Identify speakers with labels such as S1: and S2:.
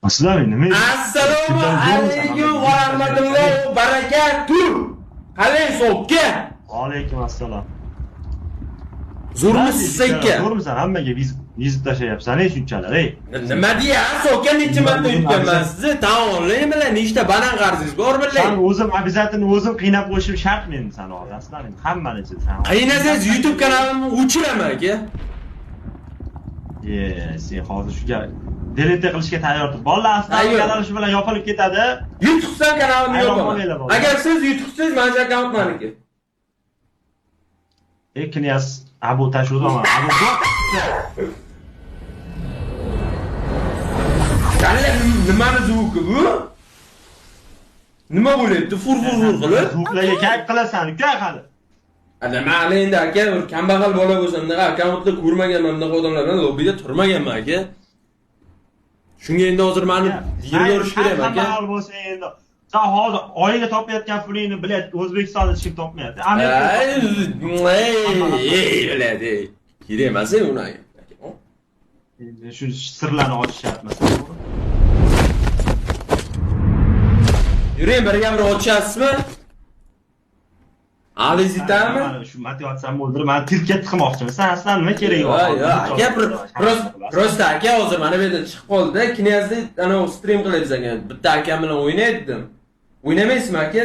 S1: Assalomu nima?
S2: Assalomu alaykum va rahmatullohi va barakatuh. Qalaysiz aka?
S1: Alaykum assalom.
S2: Zo'rmisiz aka?
S1: Zo'rmisan? Hammaga vizit tashlayapsan, shunchalar, ey.
S2: Nima deyapsiz aka? Necha marta yutganman sizni? Taomli bilan nechta banan qarzingiz bor bilan?
S1: Sen o'zim обязательно o'zim qiynab qo'yishim shart meni sana otasizlar. Hammani ichida sen.
S2: Qiynasangiz YouTube kanalimni o'chiraman aka.
S1: Sen hozir shu delete qilishga tayyorsiz. Bolalar aslan kanali shu bilan yopilib ketadi.
S2: YouTube'dan kanalimni yopaman. Agar siz YouTube'siz, mana shu akkaunt meniki.
S1: Knyaz Abu Tashudama.
S2: Qani nimani zvuki bu? Nima bo'lyapti? Fur-fur qilib?
S1: Zvuklarga kayf qilasan, uka hali.
S2: Nima endi aka, bir kambag'al bola bo'lsam, bunaqa akkauntni ko'rmaganman, bunaqa odamlar bilan lobbida turmaganman aka. Shunga endi hozir meni yig'irish kerak aka.
S1: Kambag'al bo'lsa endi sen hozir oyiga topayotgan pulingni bilyapti, O'zbekistonda hech kim topmayapti.
S2: Biladi. Kerak emas uni aka.
S1: Endi shu sirlarni ochishyapmiz.
S2: Yuring, birga bir ochasizmi? Alizitami?
S1: Shu motivatsiyam o'ldirib, meni tirkka tiqmoqchiman. Sen aslan nima keragi bor?
S2: Aka, prosta aka hozir mana bu yerda chiqib qoldi-da, Knyazni ana stream qilamiz ekan. Bitta akam bilan o'ynaydim. O'ynamaysizmi aka?